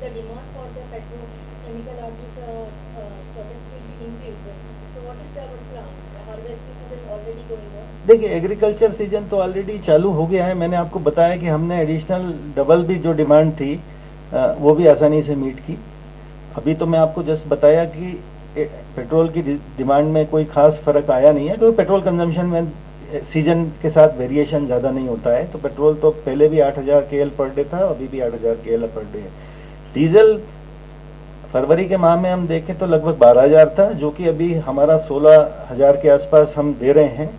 the demand for the petrochemical or this products will be increased. So what is our plan? The harvesting season already going on. देखिए agriculture season तो already चालू हो गया है। मैंने आपको बताया कि हमने एडिशनल डबल भी जो डिमांड थी वो भी आसानी से मीट की। अभी तो मैं आपको जस्ट बताया कि पेट्रोल की डिमांड में कोई खास फर्क आया नहीं है, क्योंकि पेट्रोल कंजम्पशन में सीजन के साथ वेरिएशन ज़्यादा नहीं होता है। तो पेट्रोल तो पहले भी 8000 KL पर डे था, अभी भी 8000 KL पर डे है। डीजल फरवरी के माह में हम देखें तो लगभग 12000 था, जो कि अभी हमारा 16000 के आसपास हम दे रहे हैं।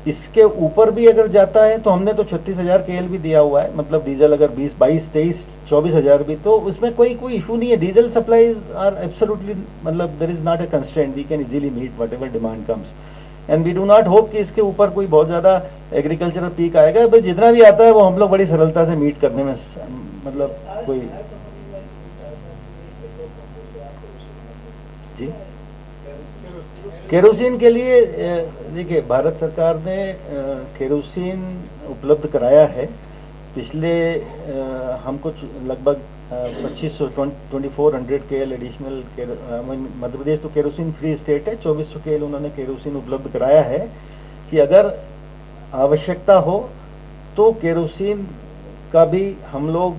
इसके ऊपर भी अगर जाता है तो हमने तो 36000 KL भी दिया हुआ है, मतलब डीजल अगर 20, 22, 23, 24,000 भी, तो उसमें कोई इशू नहीं है। डीजल सप्लाईज आर एब्सोल्युटली, मतलब there is not a constraint, we can easily meet whatever demand comes and we do not hope कि इसके ऊपर कोई बहुत ज़्यादा एग्रीकल्चरल पीक आएगा। भाई जितना भी आता है वो हम लोग बड़ी सरलता से मीट करने में मतलब कोई जी। केरोसिन के लिए देखिए भारत सरकार ने केरोसिन उपलब्ध कराया है। पिछले हम कुछ लगभग 2400 KL एडिशनल, मध्य प्रदेश तो केरोसिन फ्री स्टेट है, 2400 KL उन्होंने केरोसिन उपलब्ध कराया है कि अगर आवश्यकता हो तो केरोसिन का भी हम लोग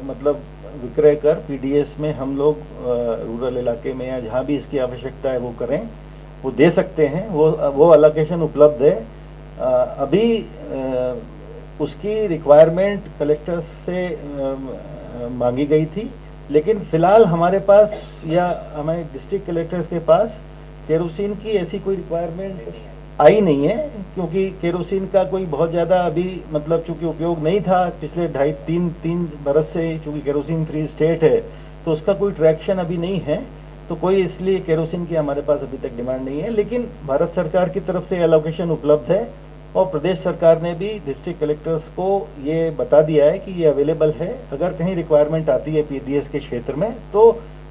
मतलब विक्रय कर पीडीएस में हम लोग रूरल इलाके में या जहाँ भी इसकी आवश्यकता है वो करें, वो दे सकते हैं। वो अलोकेशन उपलब्ध है। अभी उसकी रिक्वायरमेंट कलेक्टर्स से मांगी गई थी, लेकिन फिलहाल हमारे पास या हमारे डिस्ट्रिक्ट कलेक्टर्स के पास केरोसिन की ऐसी कोई रिक्वायरमेंट आई नहीं है, क्योंकि केरोसिन का कोई बहुत ज़्यादा अभी मतलब चूंकि उपयोग नहीं था पिछले 2.5-3 बरस से, चूंकि केरोसिन फ्री स्टेट है तो उसका कोई ट्रैक्शन अभी नहीं है, तो कोई इसलिए केरोसिन की हमारे पास अभी तक डिमांड नहीं है। लेकिन भारत सरकार की तरफ से एलोकेशन उपलब्ध है और प्रदेश सरकार ने भी डिस्ट्रिक्ट कलेक्टर्स को ये बता दिया है कि ये अवेलेबल है। अगर कहीं रिक्वायरमेंट आती है पीडीएस के क्षेत्र में तो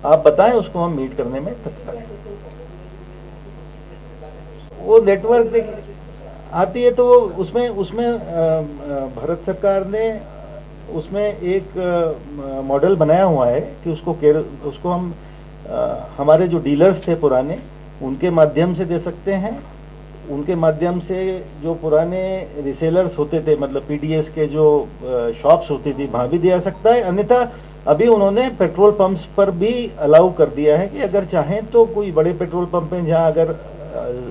आप बताएं, उसको हम मीट करने में तत्पर हैं। वो नेटवर्क देखिए आती है तो उसमें भारत सरकार ने उसमें एक मॉडल बनाया हुआ है कि उसको हम हमारे जो डीलर्स थे पुराने उनके माध्यम से दे सकते हैं। उनके माध्यम से जो पुराने रिसेलर्स होते थे, मतलब पीडीएस के जो शॉप्स होती थी, वहाँ भी दिया सकता है। अन्यथा अभी उन्होंने पेट्रोल पंप्स पर भी अलाउ कर दिया है कि अगर चाहें तो कोई बड़े पेट्रोल पंप हैं जहाँ अगर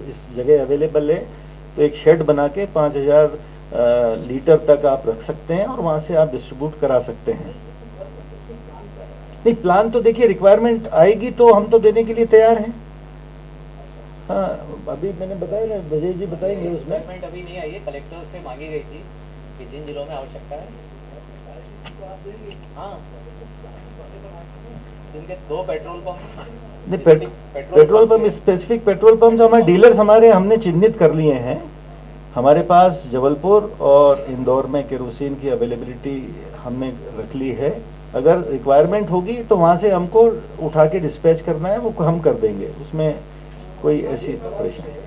इस जगह अवेलेबल है तो एक शेड बना के 5000 लीटर तक आप रख सकते हैं और वहाँ से आप डिस्ट्रीब्यूट करा सकते हैं। नहीं, प्लान तो देखिए रिक्वायरमेंट आएगी तो हम तो देने के लिए तैयार हैं। हाँ, अभी मैंने बताया ना, विजय जी बताएंगे उसमें। रिक्वायरमेंट अभी नहीं आई है, कलेक्टर से मांगी गई थी कि जिन जिलों में आवश्यकता है, हाँ, जिनके 2 पेट्रोल पंप नहीं, petrol pump specific petrol pump हमारे डीलर्स हमने चिन्हित कर लिए हैं। हमारे पास जबलपुर और इंदौर में केरोसिन की अवेलेबिलिटी हमने रख ली है। अगर रिक्वायरमेंट होगी तो वहाँ से हमको उठा के डिस्पैच करना है, वो हम कर देंगे, उसमें कोई ऐसी परेशानी।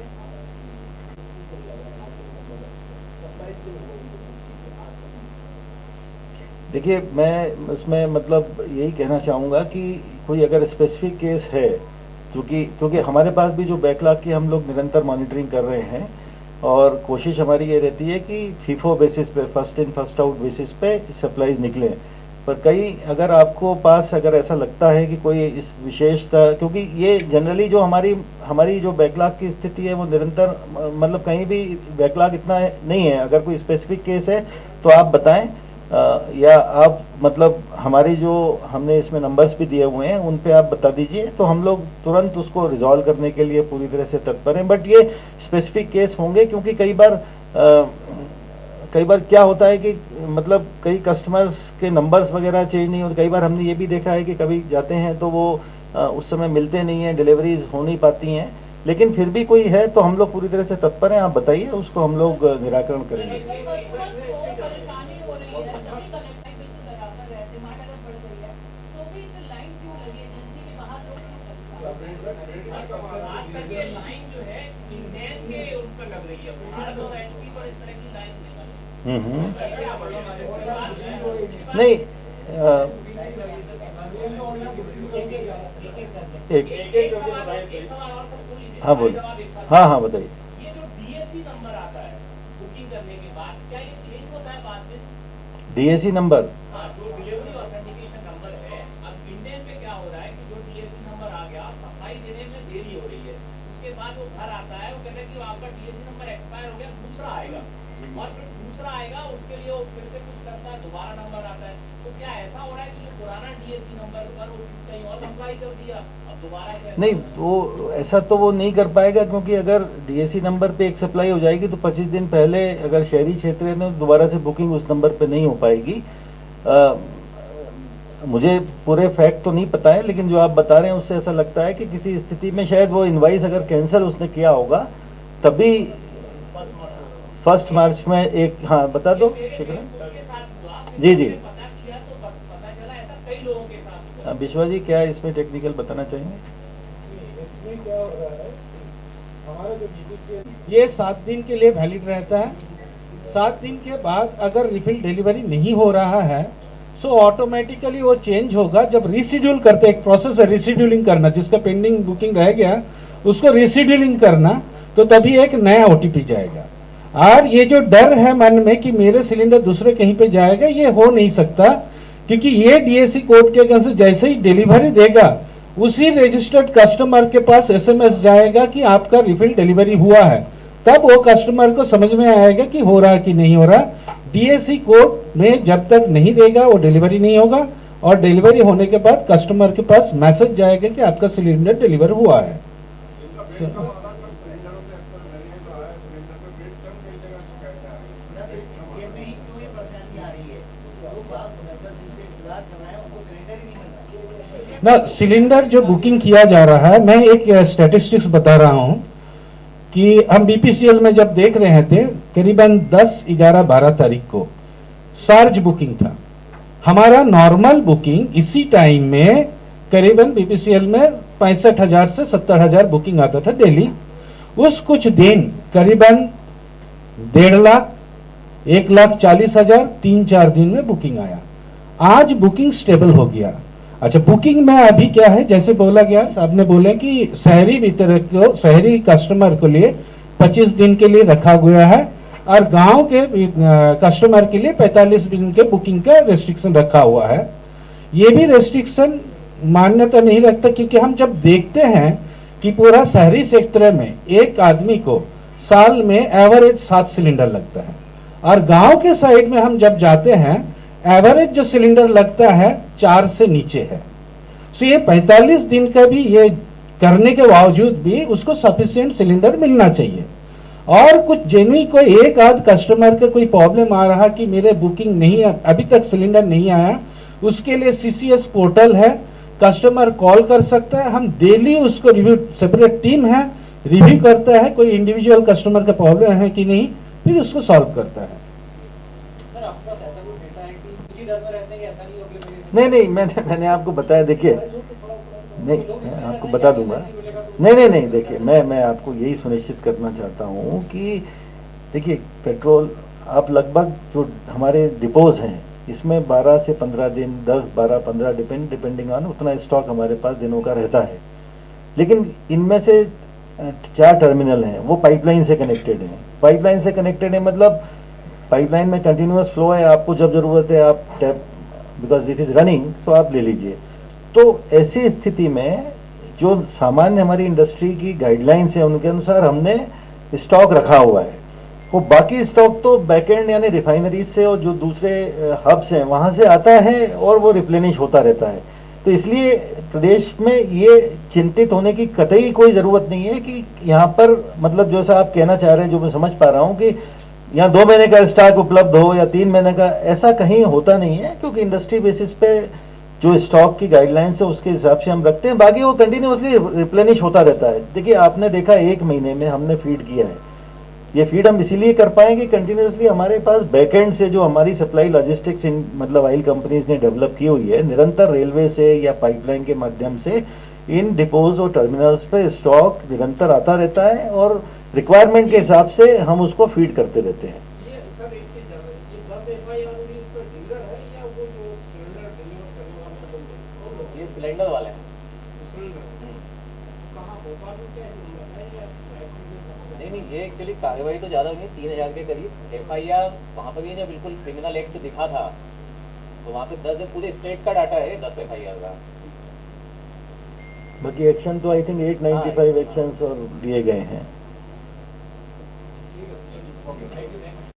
देखिए मैं उसमें मतलब यही कहना चाहूँगा कि कोई अगर स्पेसिफिक केस है, क्योंकि हमारे पास भी जो बैकलॉग की हम लोग निरंतर मॉनिटरिंग कर रहे हैं और कोशिश हमारी ये रहती है कि फीफो बेसिस पे, first in first out basis पे सप्लाईज निकले। पर कई अगर आपको पास अगर ऐसा लगता है कि कोई इस विशेषता, क्योंकि ये जनरली जो हमारी जो बैकलॉग की स्थिति है वो निरंतर, मतलब कहीं भी बैकलॉग इतना नहीं है। अगर कोई स्पेसिफिक केस है तो आप बताएं या आप मतलब हमारी जो हमने इसमें नंबर्स भी दिए हुए हैं उन पे आप बता दीजिए, तो हम लोग तुरंत उसको रिजॉल्व करने के लिए पूरी तरह से तत्पर हैं। बट ये स्पेसिफिक केस होंगे, क्योंकि कई बार क्या होता है कि मतलब कई कस्टमर्स के नंबर्स वगैरह चेंज नहीं होते। कई बार हमने ये भी देखा है कि कभी जाते हैं तो वो उस समय मिलते नहीं हैं, डिलीवरीज हो नहीं पाती हैं। लेकिन फिर भी कोई है तो हम लोग पूरी तरह से तत्पर हैं, आप बताइए, उसको हम लोग निराकरण करेंगे। नहीं, एक एक सवाल और सर पूरी हाँ बोलिए। जवाब एक साथ। हाँ हाँ बताइए। ये जो डीएससी नंबर आता है बुकिंग करने के बाद, क्या ये चेंज होता है बाद में? डीएसी नंबर हाँ, जो डिलीवरी ऑथेंटिकेशन नंबर है, अब इंडियन पे क्या हो रहा है कि जो डीएससी नंबर आ गया, सप्लाई देने में देरी हो रही है, उसके बाद वो घर आता है, वो कहता है कि आपका डीएससी नंबर एक्सपायर हो गया, दूसरा आएगा, और फिर दूसरा आएगा, उसके लिए वो फिर से कुछ करता है, दोबारा नंबर आता है। तो क्या ऐसा हो रहा है कि जो पुराना डीएससी नंबर पर वो कहीं और अप्लाई कर दिया, अब दोबारा कैसे? नहीं, वो ऐसा तो वो नहीं कर पाएगा, क्योंकि अगर डीएसी नंबर पे एक सप्लाई हो जाएगी तो 25 दिन पहले अगर शहरी क्षेत्र है तो दोबारा से बुकिंग उस नंबर पे नहीं हो पाएगी। मुझे पूरे फैक्ट तो नहीं पता है, लेकिन जो आप बता रहे हैं उससे ऐसा लगता है कि किसी स्थिति में शायद वो इनवाइस अगर कैंसिल उसने किया होगा तभी 1 मार्च में एक, हाँ बता दो। ठीक है जी जी। पता किया तो पता चला ऐसा कई लोगों के साथ हुआ। विश्वा जी क्या इसमें टेक्निकल बताना चाहेंगे? इसमें क्या हो रहा है, हमारा जो BPCL ये 7 दिन के लिए वैलिड रहता है। 7 दिन के बाद अगर रिफिल डिलीवरी नहीं हो रहा है सो ऑटोमेटिकली वो चेंज होगा। जब रिशेड्यूल करते, एक प्रोसेस है रिशेड्यूलिंग करना, जिसका पेंडिंग बुकिंग रह गया उसको रिशेड्यूलिंग करना, तो तभी एक नया OTP जाएगा। और ये जो डर है मन में कि मेरे सिलेंडर दूसरे कहीं पे जाएगा, ये हो नहीं सकता, क्योंकि ये DSC कोड के अगेंस्ट जैसे ही डिलीवरी देगा उसी रजिस्टर्ड कस्टमर के पास SMS जाएगा कि आपका रिफिल डिलीवरी हुआ है। तब वो कस्टमर को समझ में आएगा कि हो रहा कि नहीं हो रहा। DSC कोड में जब तक नहीं देगा वो डिलीवरी नहीं होगा, और डिलीवरी होने के बाद कस्टमर के पास मैसेज जाएगा कि आपका सिलेंडर डिलीवर हुआ है। ना सिलेंडर जो बुकिंग किया जा रहा है, मैं एक स्टैटिस्टिक्स बता रहा हूं कि हम BPCL में जब देख रहे थे करीबन 10, 11, 12 तारीख को सर्ज बुकिंग था। हमारा नॉर्मल बुकिंग इसी टाइम में करीबन BPCL में 65,000 से 70,000 बुकिंग आता था डेली। उस कुछ दिन करीबन 1.5 लाख, 1,40,000 3-4 दिन में बुकिंग आया। आज बुकिंग स्टेबल हो गया। अच्छा, बुकिंग में अभी क्या है, जैसे बोला गया, साहब ने बोले कि शहरी वितरक को, शहरी कस्टमर के लिए 25 दिन के लिए रखा गया है, और गांव के कस्टमर के लिए 45 दिन के बुकिंग का रेस्ट्रिक्शन रखा हुआ है। ये भी रेस्ट्रिक्शन मान्यता नहीं रखता, क्योंकि हम जब देखते हैं कि पूरा शहरी क्षेत्र में एक आदमी को साल में एवरेज 7 सिलेंडर लगता है, और गांव के साइड में हम जब जाते हैं एवरेज जो सिलेंडर लगता है 4 से नीचे है। सो ये 45 दिन का भी ये करने के बावजूद भी उसको सफिशिएंट सिलेंडर मिलना चाहिए। और कुछ जेन्युइन कोई एक आध कस्टमर का कोई प्रॉब्लम आ रहा कि मेरे बुकिंग नहीं, अभी तक सिलेंडर नहीं आया, उसके लिए CCS पोर्टल है, कस्टमर कॉल कर सकता है। हम डेली उसको रिव्यू, सेपरेट टीम है, रिव्यू करता है कोई इंडिविजुअल कस्टमर का प्रॉब्लम है कि नहीं, फिर उसको सॉल्व करता है। सर आपके पास ऐसा कोई डेटा है कि इसी डर में रहते हैं कि ऐसा नहीं हो कि नहीं, मैंने आपको बताया। देखिए, नहीं मैं आपको बता दूंगा। नहीं, देखिए मैं आपको यही सुनिश्चित करना चाहता हूँ कि देखिए, पेट्रोल आप लगभग जो हमारे डिपोज हैं इसमें 12 से 15 दिन, 10, 12, 15 डिपेंडिंग ऑन उतना स्टॉक हमारे पास दिनों का रहता है। लेकिन इनमें से 4 टर्मिनल हैं, वो पाइपलाइन से कनेक्टेड हैं। पाइपलाइन से कनेक्टेड है मतलब पाइपलाइन में कंटिन्यूअस फ्लो है, आपको जब जरूरत है आप tap, because it is running, so आप ले लीजिए। तो ऐसी स्थिति में जो सामान्य हमारी इंडस्ट्री की गाइडलाइंस है उनके अनुसार हमने स्टॉक रखा हुआ है। वो बाकी स्टॉक तो बैकएंड यानी रिफाइनरीज से और जो दूसरे हब्स हैं वहाँ से आता है और वो रिप्लेनिश होता रहता है। तो इसलिए प्रदेश में ये चिंतित होने की कतई कोई ज़रूरत नहीं है कि यहाँ पर, मतलब जैसा आप कहना चाह रहे हैं, जो मैं समझ पा रहा हूँ कि यहाँ 2 महीने का स्टॉक उपलब्ध हो या 3 महीने का, ऐसा कहीं होता नहीं है, क्योंकि इंडस्ट्री बेसिस पे जो स्टॉक की गाइडलाइंस है उसके हिसाब से हम रखते हैं। बाकी वो कंटिन्यूअसली रिप्लेनिश होता रहता है। देखिए, आपने देखा 1 महीने में हमने फीड किया है। ये फीड हम इसीलिए कर पाए कि कंटिन्यूअसली हमारे पास बैकएंड से जो हमारी सप्लाई लॉजिस्टिक्स मतलब ऑयल कंपनीज ने डेवलप की हुई है, निरंतर रेलवे से या पाइपलाइन के माध्यम से इन डिपोज और टर्मिनल्स पे स्टॉक निरंतर आता रहता है, और रिक्वायरमेंट के हिसाब से हम उसको फीड करते रहते हैं। ये सिलेंडर वाले हैं। नहीं नहीं, ये एक्चुअली कार्रवाई तो ज़्यादा हुई है, 3000 के करीब। FIR वहाँ पर भी जो बिल्कुल क्रिमिनल एक्ट दिखा था, तो वहाँ पे 10 पूरे स्टेट का डाटा है 10 FIR का। बाकी एक्शन तो आई थिंक 895 एक्शंस और लिए गए हैं।